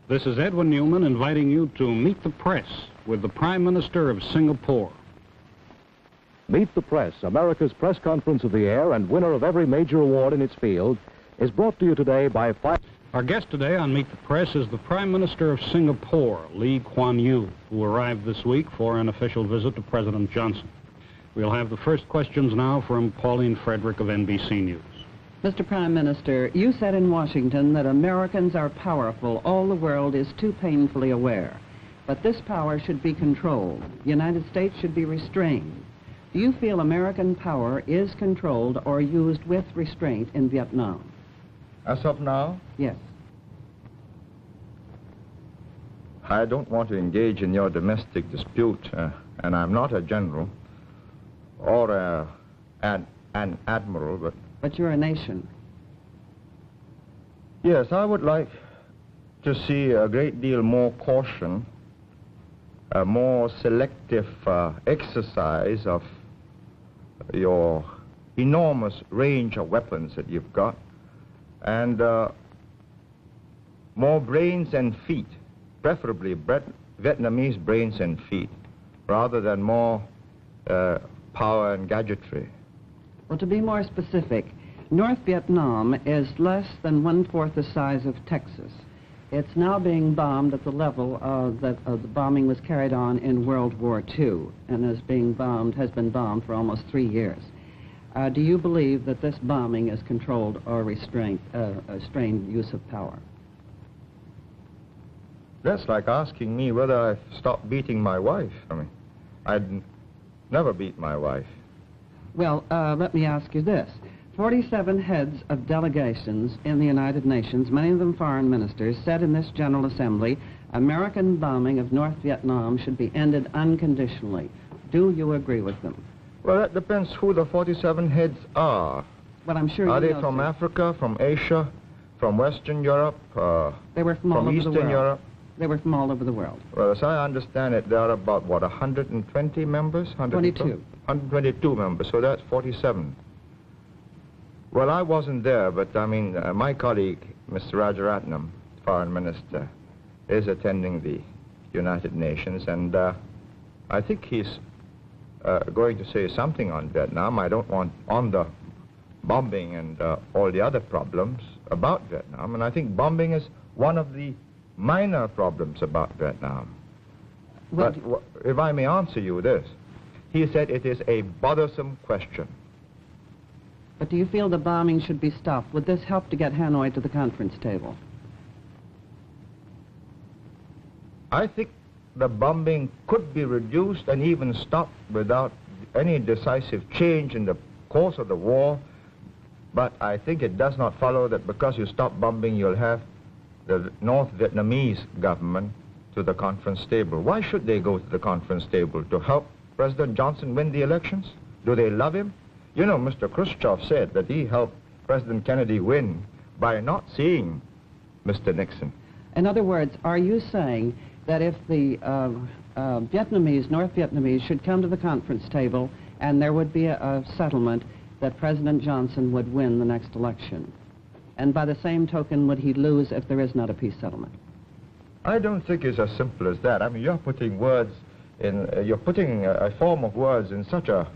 This is Edwin Newman inviting you to meet the press with the Prime Minister of Singapore. Meet the Press, America's press conference of the year and winner of every major award in its field, is brought to you today by Our guest today on Meet the Press is the Prime Minister of Singapore, Lee Kuan Yew, who arrived this week for an official visit to President Johnson. We'll have the first questions now from Pauline Frederick of NBC News. Mr. Prime Minister, you said in Washington that Americans are powerful. All the world is too painfully aware. But this power should be controlled. The United States should be restrained. Do you feel American power is controlled or used with restraint in Vietnam? As of now? Yes. I don't want to engage in your domestic dispute, and I'm not a general or an admiral, but... But you're a nation. Yes, I would like to see a great deal more caution, a more selective exercise of your enormous range of weapons that you've got, and more brains and feet, preferably Vietnamese brains and feet, rather than more power and gadgetry. Well, to be more specific, North Vietnam is less than 1/4 the size of Texas. It's now being bombed at the level that the bombing was carried on in World War II, and has been bombed for almost 3 years. Do you believe that this bombing is controlled or restrained use of power? That's like asking me whether I've stopped beating my wife. I mean, I'd never beat my wife. Well, let me ask you this. 47 heads of delegations in the United Nations, many of them foreign ministers, said in this General Assembly, American bombing of North Vietnam should be ended unconditionally. Do you agree with them? Well, that depends who the 47 heads are. Well, I'm sure are you they know from so. Africa, from Asia, from Western Europe, They were from all over Eastern the world. Europe? They were from all over the world. Well, as I understand it, there are about, what, 120 members? 22. 122 members, so that's 47. Well, I wasn't there, but I mean, my colleague, Mr. Rajaratnam, Foreign Minister, is attending the United Nations, and I think he's going to say something on Vietnam. I don't want on the bombing and all the other problems about Vietnam, and I think bombing is one of the minor problems about Vietnam. Well, but if I may answer you this, he said it is a bothersome question. But do you feel the bombing should be stopped? Would this help to get Hanoi to the conference table? I think the bombing could be reduced and even stopped without any decisive change in the course of the war, but I think it does not follow that because you stop bombing, you'll have the North Vietnamese government to the conference table. Why should they go to the conference table? To help President Johnson win the elections? Do they love him? You know, Mr. Khrushchev said that he helped President Kennedy win by not seeing Mr. Nixon. In other words, are you saying that if the North Vietnamese should come to the conference table and there would be a settlement, that President Johnson would win the next election? And by the same token, would he lose if there is not a peace settlement? I don't think it's as simple as that. I mean, you're putting words in, you're putting a form of words in such a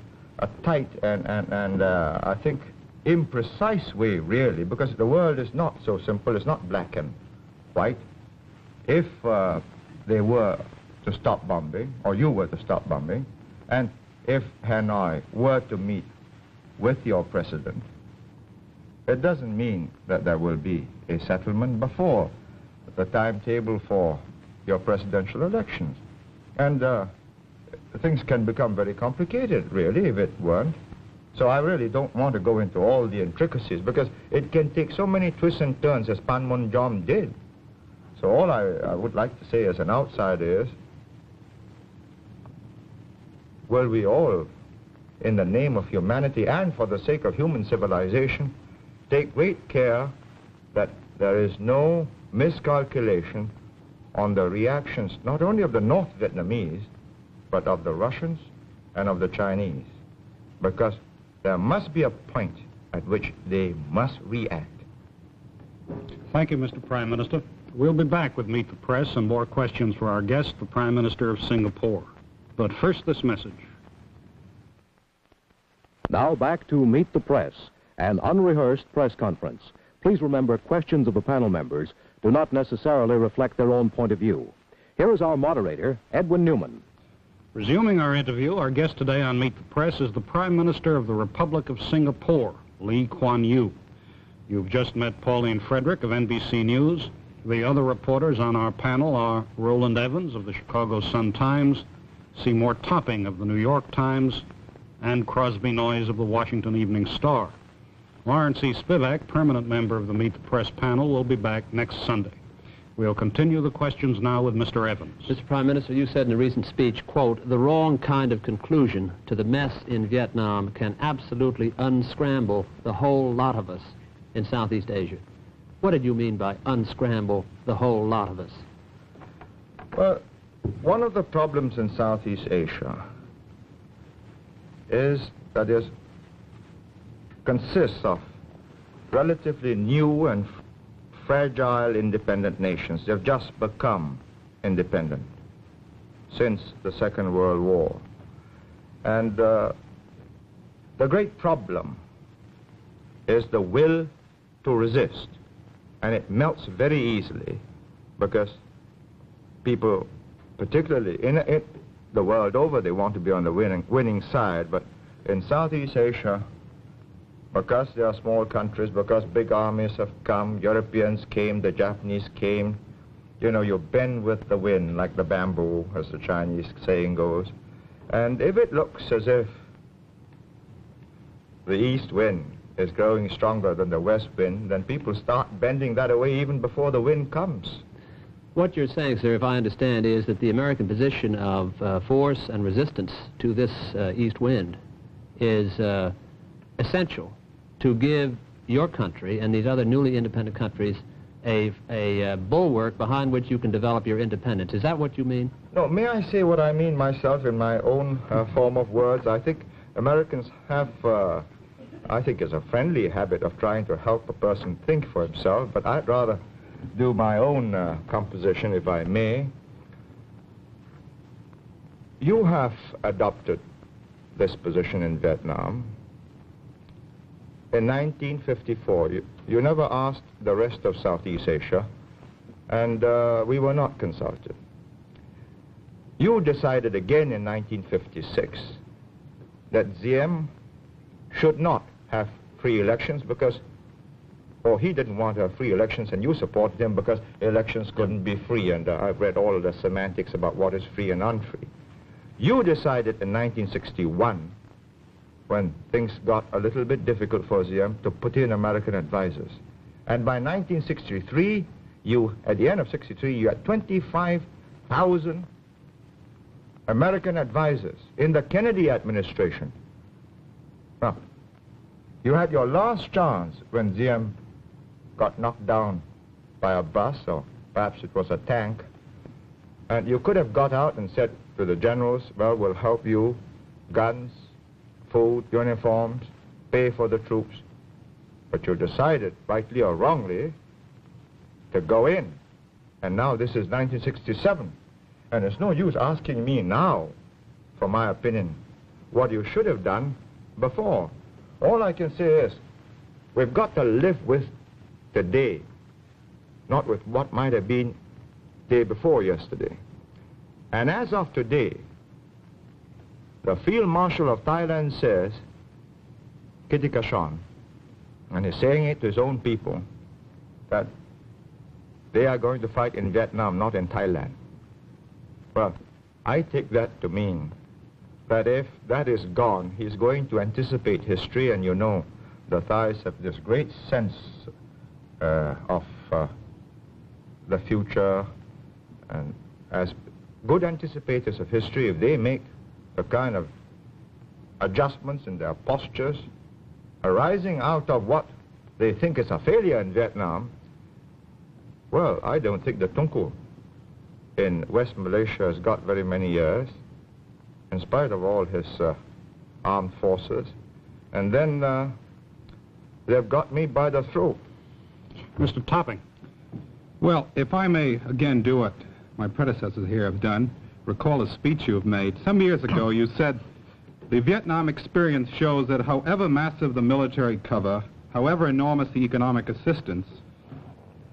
tight and I think imprecise way, really, because the world is not so simple. It's not black and white. If they were to stop bombing, or you were to stop bombing, and if Hanoi were to meet with your president, it doesn't mean that there will be a settlement before the timetable for your presidential elections. And things can become very complicated, really, if it weren't. So I really don't want to go into all the intricacies, because it can take so many twists and turns, as Panmunjom did. So all I would like to say as an outsider is, will we all, in the name of humanity and for the sake of human civilization, take great care that there is no miscalculation on the reactions, not only of the North Vietnamese, but of the Russians and of the Chinese, because there must be a point at which they must react. Thank you, Mr. Prime Minister. We'll be back with Meet the Press and more questions for our guest, the Prime Minister of Singapore. But first, this message. Now back to Meet the Press, an unrehearsed press conference. Please remember, questions of the panel members do not necessarily reflect their own point of view. Here is our moderator, Edwin Newman. Resuming our interview, our guest today on Meet the Press is the Prime Minister of the Republic of Singapore, Lee Kuan Yew. You've just met Pauline Frederick of NBC News. The other reporters on our panel are Roland Evans of the Chicago Sun-Times, Seymour Topping of the New York Times, and Crosby Noyes of the Washington Evening Star. Lawrence E. Spivak, permanent member of the Meet the Press panel, will be back next Sunday. We'll continue the questions now with Mr. Evans. Mr. Prime Minister, you said in a recent speech, quote, "The wrong kind of conclusion to the mess in Vietnam can absolutely unscramble the whole lot of us in Southeast Asia." What did you mean by unscramble the whole lot of us? Well, one of the problems in Southeast Asia is that it consists of relatively new and fragile independent nations. They've just become independent since the Second World War. And the great problem is the will to resist. And it melts very easily because people, particularly in the world over, they want to be on the winning side. But in Southeast Asia, because they are small countries, because big armies have come, Europeans came, the Japanese came, you know, you bend with the wind like the bamboo, as the Chinese saying goes. And if it looks as if the east wind is growing stronger than the west wind, then people start bending that away even before the wind comes. What you're saying, sir, if I understand, is that the American position of force and resistance to this east wind is essential to give your country and these other newly independent countries a bulwark behind which you can develop your independence. Is that what you mean? No, may I say what I mean myself in my own form of words? I think Americans have, I think, is a friendly habit of trying to help a person think for himself, but I'd rather do my own composition, if I may. You have adopted this position in Vietnam. In 1954, you never asked the rest of Southeast Asia, and we were not consulted. You decided again in 1956 that Diem should not have free elections because, or he didn't want to have free elections, and you supported him because elections couldn't be free, and I've read all of the semantics about what is free and unfree. You decided in 1961, when things got a little bit difficult for Diem, to put in American advisors. And by 1963, at the end of 63, you had 25,000 American advisors in the Kennedy administration. Now, you had your last chance when Diem got knocked down by a bus, or perhaps it was a tank, and you could have got out and said to the generals, well, we'll help you, guns, food, uniforms, pay for the troops. But you decided, rightly or wrongly, to go in. And now this is 1967. And it's no use asking me now, for my opinion, what you should have done before. All I can say is, we've got to live with today, not with what might have been day before yesterday. And as of today, the Field Marshal of Thailand says, Kitikashon, and he's saying it to his own people, that they are going to fight in Vietnam, not in Thailand. Well, I take that to mean that if that is gone, he's going to anticipate history, and you know, the Thais have this great sense of the future, and as good anticipators of history, if they make the kind of adjustments in their postures arising out of what they think is a failure in Vietnam, well, I don't think the Tunku in West Malaysia has got very many years, in spite of all his armed forces. And then they've got me by the throat. Mr. Topping, Well, if I may again do what my predecessors here have done, recall a speech you have made. Some years ago you said, the Vietnam experience shows that however massive the military cover, however enormous the economic assistance,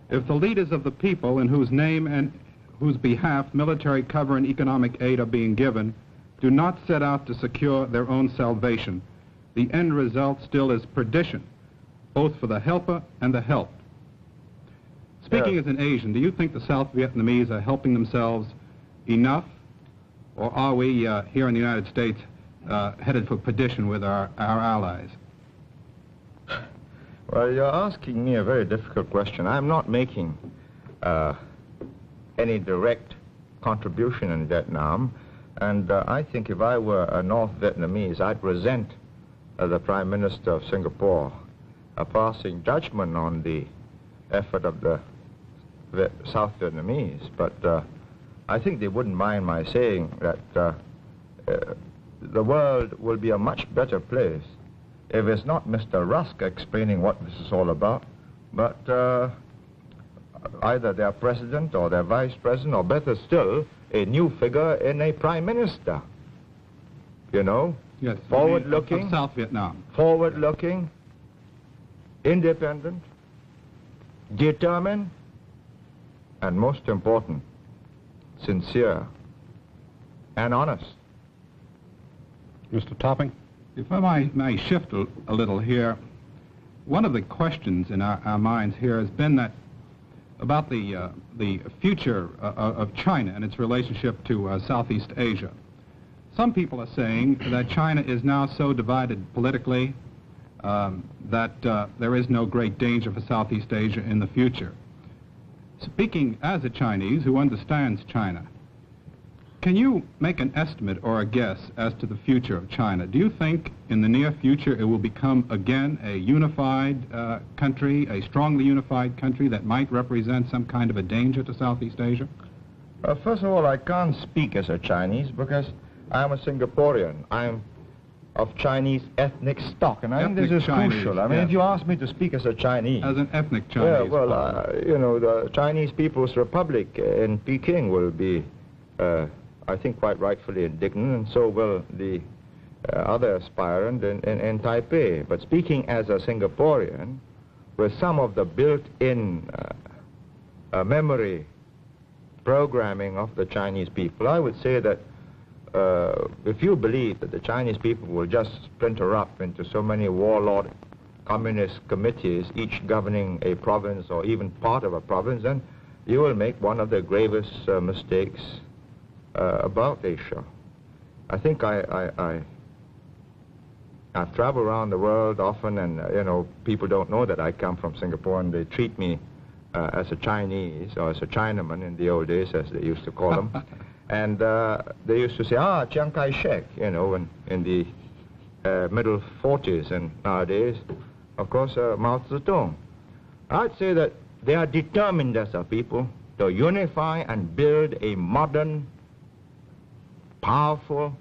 if the leaders of the people in whose name and whose behalf military cover and economic aid are being given do not set out to secure their own salvation, the end result still is perdition, both for the helper and the helped. Speaking as an Asian, do you think the South Vietnamese are helping themselves enough, or are we here in the United States headed for perdition with our allies? Well, you're asking me a very difficult question. I'm not making any direct contribution in Vietnam, and I think if I were a North Vietnamese, I'd resent the Prime Minister of Singapore passing judgment on the effort of the South Vietnamese, but I think they wouldn't mind my saying that the world will be a much better place if it's not Mr. Rusk explaining what this is all about, but either their president or their vice president, or better still, a new figure in a prime minister. You know? Yes. Forward-looking. Of South Vietnam. Forward-looking, independent, determined, and most important, sincere and honest. Mr. Topping? If I may shift a little here, one of the questions in our minds here has been that about the future of China and its relationship to Southeast Asia. Some people are saying that China is now so divided politically that there is no great danger for Southeast Asia in the future. Speaking as a Chinese who understands China, can you make an estimate or a guess as to the future of China? Do you think in the near future it will become again a unified country, a strongly unified country that might represent some kind of a danger to Southeast Asia? First of all, I can't speak as a Chinese because I'm a Singaporean. I'm of Chinese ethnic stock, and I think this is crucial. I mean, if you ask me to speak as a Chinese... As an ethnic Chinese. Yeah, well, you know, the Chinese People's Republic in Peking will be, I think, quite rightfully indignant, and so will the other aspirant in Taipei. But speaking as a Singaporean, with some of the built-in memory programming of the Chinese people, I would say that if you believe that the Chinese people will just splinter up into so many warlord communist committees, each governing a province or even part of a province, then you will make one of the gravest mistakes about Asia. I think I've traveled around the world often, and you know, people don't know that I come from Singapore, and they treat me as a Chinese or as a Chinaman in the old days, as they used to call them. And they used to say, Chiang Kai-shek, you know, in the middle 40s, and nowadays, of course, Mao Zedong. I'd say that they are determined as a people to unify and build a modern, powerful,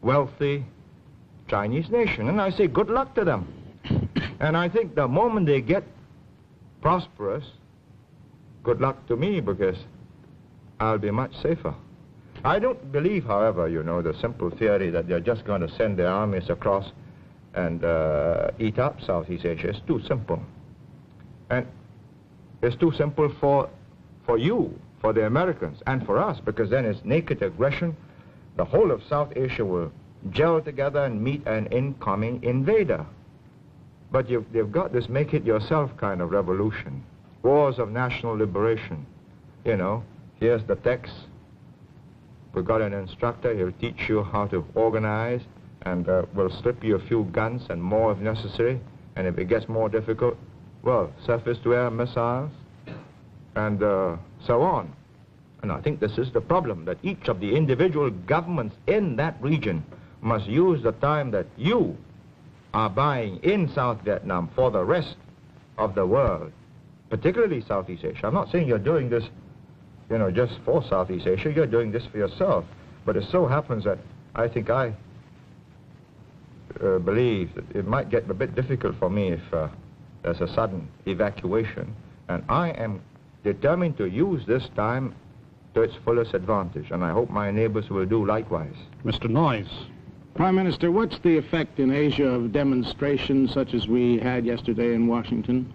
wealthy Chinese nation. And I say good luck to them. And I think the moment they get prosperous, good luck to me, because I'll be much safer. I don't believe, however, you know, the simple theory that they're just going to send their armies across and eat up Southeast Asia. It's too simple. And it's too simple for you, for the Americans, and for us, because then it's naked aggression. The whole of South Asia will gel together and meet an incoming invader. But they've got this make-it-yourself kind of revolution. Wars of national liberation. You know, here's the text. We've got an instructor. He'll teach you how to organize, and we'll slip you a few guns and more if necessary. And if it gets more difficult, well, surface-to-air missiles, and so on. And I think this is the problem, that each of the individual governments in that region must use the time that you are buying in South Vietnam for the rest of the world, particularly Southeast Asia. I'm not saying you're doing this, you know, just for Southeast Asia. You're doing this for yourself. But it so happens that I think I believe that it might get a bit difficult for me if there's a sudden evacuation. And I am determined to use this time to its fullest advantage, and I hope my neighbors will do likewise. Mr. Noyes. Prime Minister, what's the effect in Asia of demonstrations such as we had yesterday in Washington?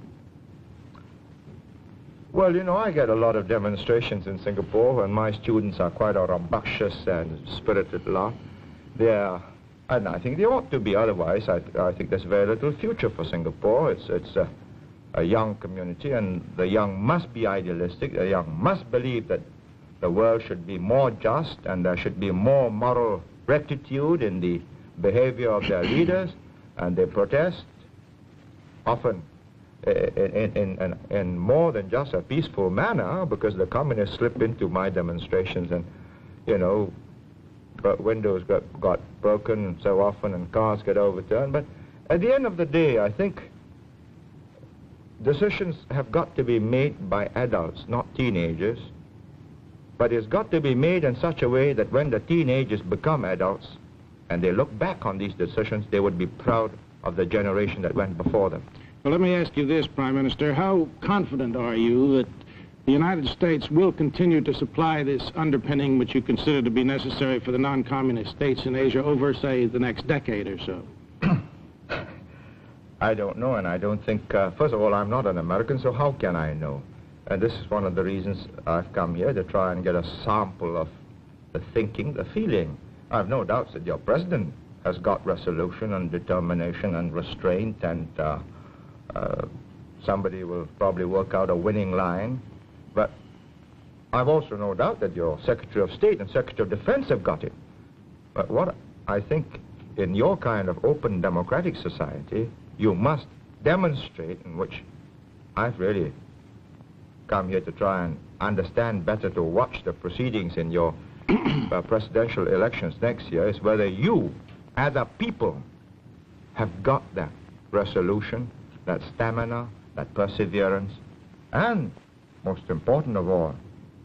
Well, you know, I get a lot of demonstrations in Singapore, and my students are quite a rambunctious and spirited lot. And I think they ought to be otherwise. I think there's very little future for Singapore. It's a young community, and the young must be idealistic. The young must believe that the world should be more just, and there should be more moral rectitude in the behavior of their leaders, and they protest often in more than just a peaceful manner, because the communists slip into my demonstrations and, you know, windows got broken so often and cars get overturned. But at the end of the day, I think decisions have got to be made by adults, not teenagers. But it's got to be made in such a way that when the teenagers become adults and they look back on these decisions, they would be proud of the generation that went before them. Well, let me ask you this, Prime Minister. How confident are you that the United States will continue to supply this underpinning which you consider to be necessary for the non-communist states in Asia over, say, the next decade or so? I don't know, and I don't think, first of all, I'm not an American, so how can I know? And this is one of the reasons I've come here, to try and get a sample of the thinking, the feeling. I have no doubts that your president has got resolution and determination and restraint, and somebody will probably work out a winning line. But I've also no doubt that your Secretary of State and Secretary of Defense have got it. But what I think in your kind of open democratic society, you must demonstrate, in which I've really come here to try and understand better, to watch the proceedings in your presidential elections next year, is whether you, as a people, have got that resolution, that stamina, that perseverance, and, most important of all,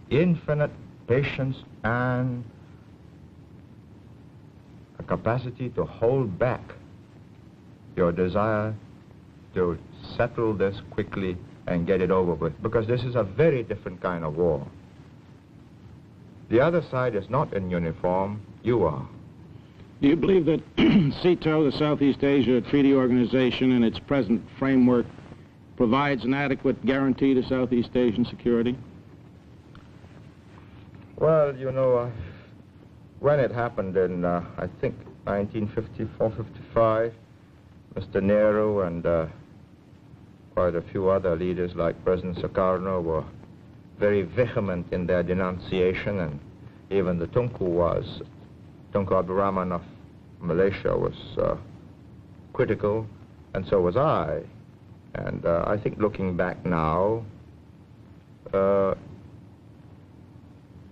infinite patience and a capacity to hold back your desire to settle this quickly and get it over with, because this is a very different kind of war. The other side is not in uniform, you are. Do you believe that CETO, the Southeast Asia Treaty Organization, in its present framework, provides an adequate guarantee to Southeast Asian security? Well, you know, when it happened in, I think, 1954-55, Mr. Nehru and quite a few other leaders like President Sukarno were very vehement in their denunciation, and even the Tunku Abdul Rahman of Malaysia was critical, and so was I. And I think looking back now, it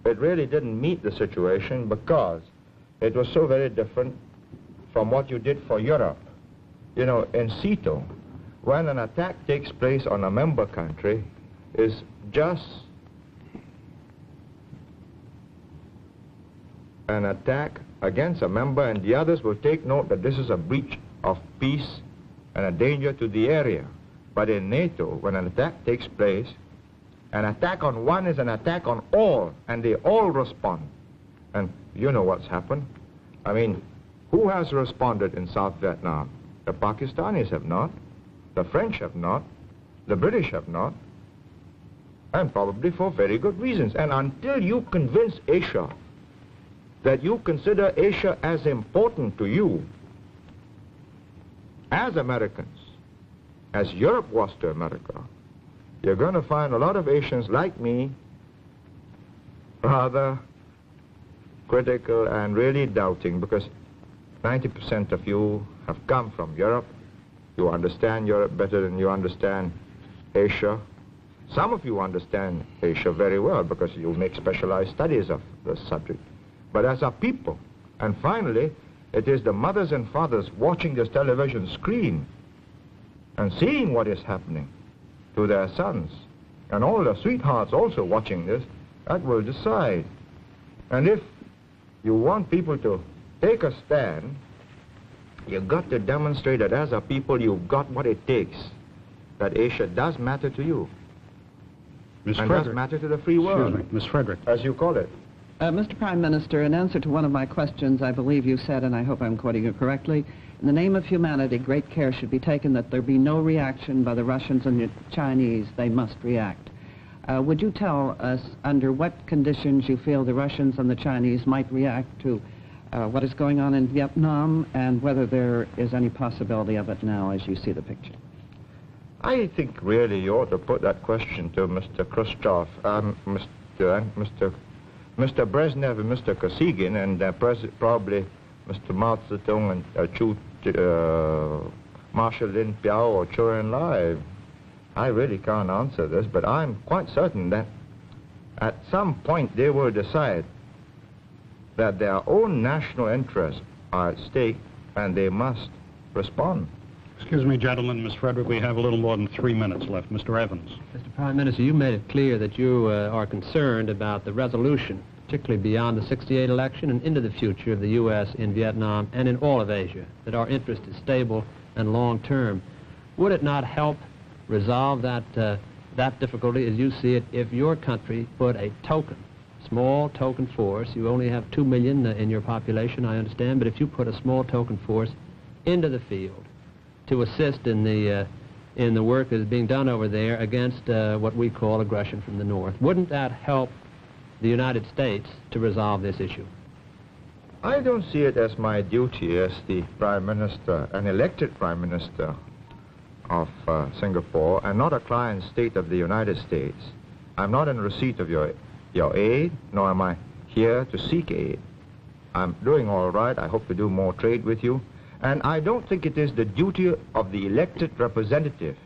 really didn't meet the situation, because it was so very different from what you did for Europe. You know, in CETO, when an attack takes place on a member country, is just an attack against a member, and the others will take note that this is a breach of peace and a danger to the area. But in NATO, when an attack takes place, an attack on one is an attack on all, and they all respond. And you know what's happened. I mean, who has responded in South Vietnam? The Pakistanis have not. The French have not. The British have not. And probably for very good reasons. And until you convince Asia that you consider Asia as important to you, as Americans, as Europe was to America, you're going to find a lot of Asians like me rather critical and really doubting, because 90% of you have come from Europe. You understand Europe better than you understand Asia. Some of you understand Asia very well because you make specialized studies of the subject. But as a people, and finally, it is the mothers and fathers watching this television screen and seeing what is happening to their sons, and all the sweethearts also watching this, that will decide. And if you want people to take a stand, you've got to demonstrate that as a people you've got what it takes, that Asia does matter to you. Ms. And Frederick. does matter to the free world. Excuse me, Ms. Frederick. As you call it. Mr. Prime Minister, in answer to one of my questions, I believe you said, and I hope I'm quoting you correctly, in the name of humanity, great care should be taken that there be no reaction by the Russians and the Chinese. They must react. Would you tell us under what conditions you feel the Russians and the Chinese might react to what is going on in Vietnam, and whether there is any possibility of it now as you see the picture? I think really you ought to put that question to Mr. Khrushchev, Mr. Brezhnev and Mr. Kosygin, and probably Mr. Mao Zedong and Marshal Lin Piao or Zhou Enlai. I really can't answer this, but I'm quite certain that at some point they will decide that their own national interests are at stake and they must respond. Excuse me, gentlemen, Ms. Frederick, we have a little more than 3 minutes left. Mr. Evans. Mr. Prime Minister, you made it clear that you are concerned about the resolution, particularly beyond the '68 election and into the future of the U.S. in Vietnam and in all of Asia, that our interest is stable and long-term. Would it not help resolve that difficulty, as you see it, if your country put a small token force? You only have 2 million in your population, I understand, but if you put a small token force into the field to assist in the work that is being done over there against what we call aggression from the North, wouldn't that help the United States to resolve this issue? I don't see it as my duty as the Prime Minister, an elected Prime Minister of Singapore, and not a client state of the United States. I'm not in receipt of your aid, nor am I here to seek aid. I'm doing all right. I hope to do more trade with you. And I don't think it is the duty of the elected representative,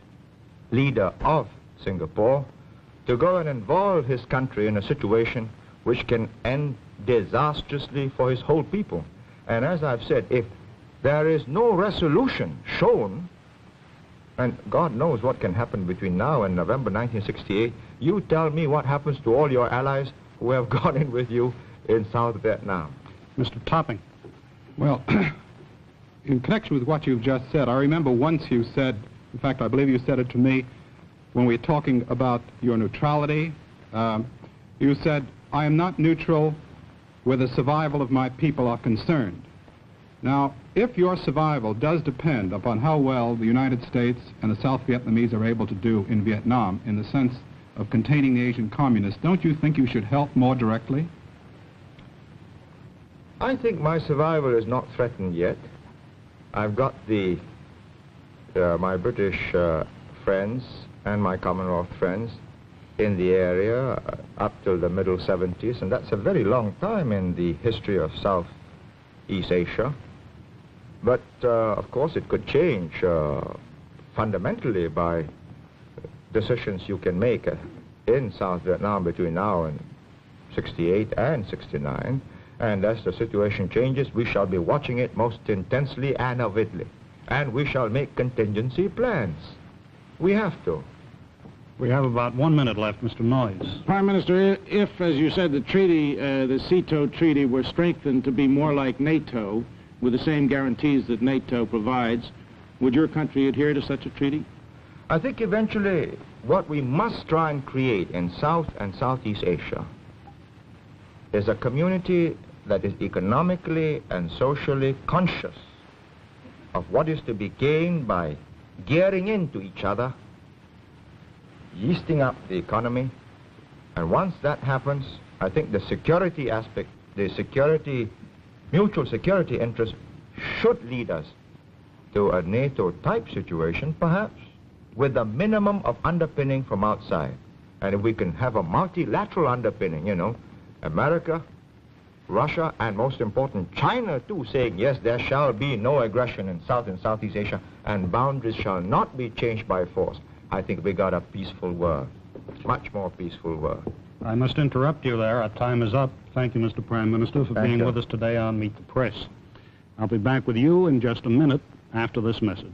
leader of Singapore, to go and involve his country in a situation which can end disastrously for his whole people. And as I've said, if there is no resolution shown, and God knows what can happen between now and November 1968, you tell me what happens to all your allies who have gone in with you in South Vietnam. Mr. Topping. Well, in connection with what you've just said, I remember once you said, in fact, I believe you said it to me, when we were talking about your neutrality, you said, I am not neutral where the survival of my people are concerned. Now, if your survival does depend upon how well the United States and the South Vietnamese are able to do in Vietnam in the sense of containing the Asian communists, don't you think you should help more directly? I think my survival is not threatened yet. I've got my British friends and my Commonwealth friends in the area up till the middle 70s, and that's a very long time in the history of Southeast Asia. But, of course, it could change fundamentally by decisions you can make in South Vietnam between now and 68 and 69. And as the situation changes, we shall be watching it most intensely and avidly. And we shall make contingency plans. We have to. We have about 1 minute left, Mr. Noyes. Prime Minister, if, as you said, the treaty, the SEATO treaty, were strengthened to be more like NATO, with the same guarantees that NATO provides, would your country adhere to such a treaty? I think eventually what we must try and create in South and Southeast Asia is a community that is economically and socially conscious of what is to be gained by gearing into each other, yeasting up the economy, and once that happens, I think the security aspect, mutual security interest should lead us to a NATO-type situation, perhaps, with a minimum of underpinning from outside. And if we can have a multilateral underpinning, you know, America, Russia, and most important, China too, saying, yes, there shall be no aggression in South and Southeast Asia, and boundaries shall not be changed by force, I think we got a peaceful world, much more peaceful world. I must interrupt you there. Our time is up. Thank you, Mr. Prime Minister, for being with us today on Meet the Press. I'll be back with you in just a minute after this message.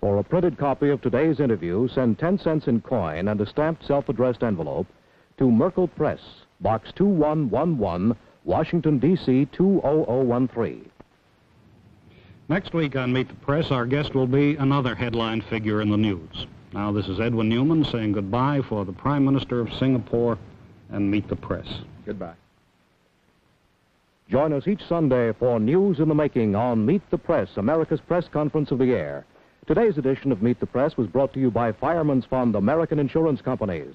For a printed copy of today's interview, send 10 cents in coin and a stamped self-addressed envelope to Merkel Press, Box 2111, Washington, D.C. 20013. Next week on Meet the Press, our guest will be another headline figure in the news. Now, this is Edwin Newman saying goodbye for the Prime Minister of Singapore and Meet the Press. Goodbye. Join us each Sunday for News in the Making on Meet the Press, America's press conference of the air. Today's edition of Meet the Press was brought to you by Fireman's Fund American Insurance Companies.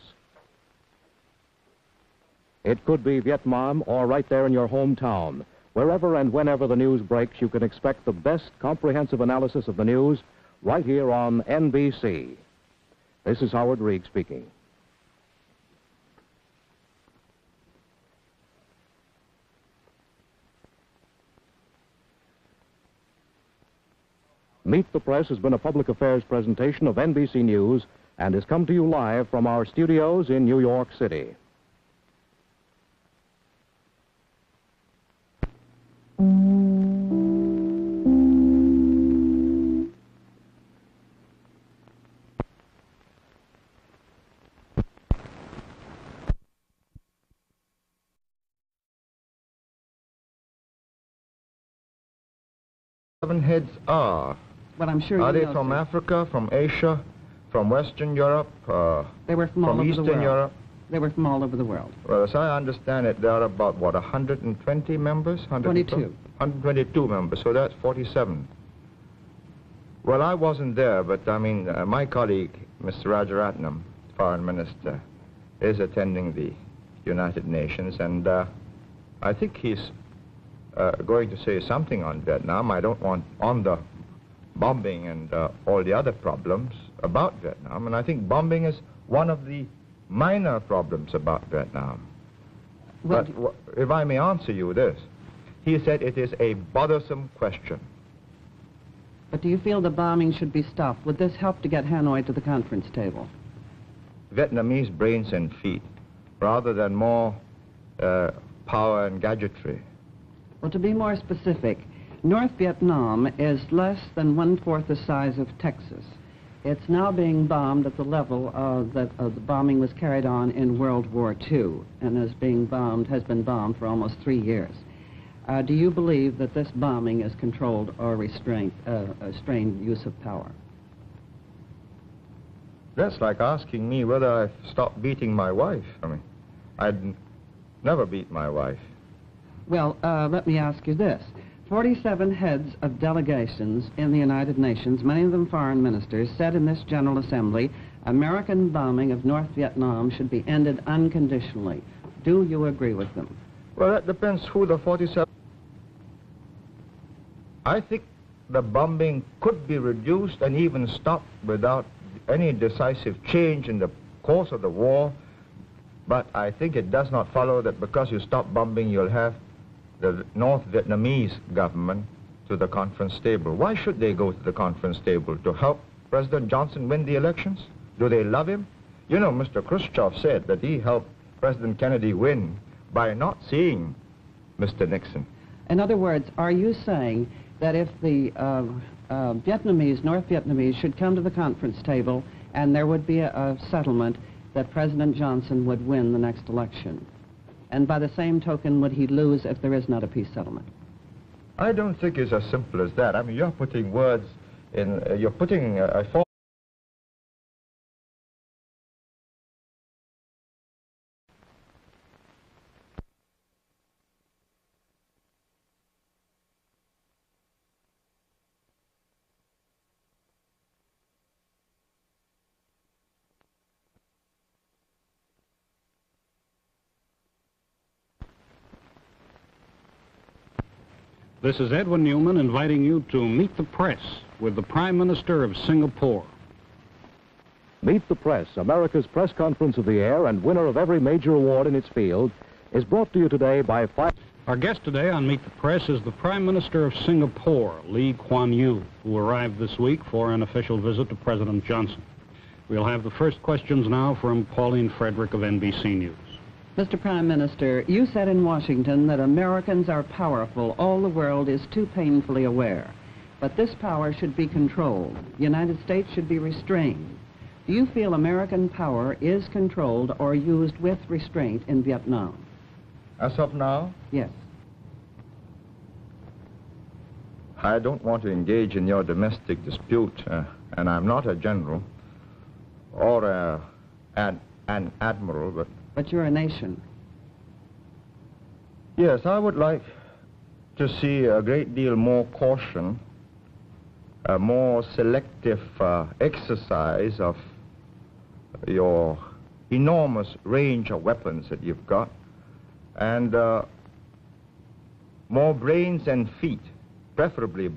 It could be Vietnam or right there in your hometown. Wherever and whenever the news breaks, you can expect the best comprehensive analysis of the news right here on NBC. This is Howard Reed speaking. Meet the Press has been a public affairs presentation of NBC News and has come to you live from our studios in New York City. Seven heads are. Well, I'm sure Are you they know, from sir. Africa, from Asia, from Western Europe, They were from all over the Eastern world. Europe? They were from all over the world. Well, as I understand it, there are about, what, 120 members? 22. 122 members, so that's 47. Well, I wasn't there, but I mean, my colleague, Mr. Rajaratnam, Foreign Minister, is attending the United Nations, and I think he's going to say something on Vietnam. I don't want on the bombing and all the other problems about Vietnam, and I think bombing is one of the minor problems about Vietnam. Well, But if I may answer you this, he said it is a bothersome question. but do you feel the bombing should be stopped? Would this help to get Hanoi to the conference table? Vietnamese brains and feet, rather than more power and gadgetry. Well, to be more specific, North Vietnam is less than 1/4 the size of Texas. It's now being bombed at the level that the bombing was carried on in World War II and has been bombed for almost 3 years. Do you believe that this bombing is controlled or restrained use of power? That's like asking me whether I've stopped beating my wife. I mean, I'd never beat my wife. Well, let me ask you this. 47 heads of delegations in the United Nations, many of them foreign ministers, said in this General Assembly, American bombing of North Vietnam should be ended unconditionally. Do you agree with them? Well, that depends who the 47... I think the bombing could be reduced and even stopped without any decisive change in the course of the war, but I think it does not follow that because you stop bombing, you'll have the North Vietnamese government to the conference table. Why should they go to the conference table? To help President Johnson win the elections? Do they love him? You know, Mr. Khrushchev said that he helped President Kennedy win by not seeing Mr. Nixon. In other words, are you saying that if the North Vietnamese should come to the conference table and there would be a settlement that President Johnson would win the next election? And by the same token, would he lose if there is not a peace settlement? I don't think it's as simple as that. I mean, you're putting words in, you're putting a form. This is Edwin Newman inviting you to Meet the Press with the Prime Minister of Singapore. Meet the Press, America's press conference of the air and winner of every major award in its field, is brought to you today by Our guest today on Meet the Press is the Prime Minister of Singapore, Lee Kuan Yew, who arrived this week for an official visit to President Johnson. We'll have the first questions now from Pauline Frederick of NBC News. Mr. Prime Minister, you said in Washington that Americans are powerful. All the world is too painfully aware. But this power should be controlled. The United States should be restrained. Do you feel American power is controlled or used with restraint in Vietnam? As of now, Yes. I don't want to engage in your domestic dispute, and I'm not a general. or an admiral, But you're a nation. yes, I would like to see a great deal more caution, a more selective exercise of your enormous range of weapons that you've got, and more brains and feet, preferably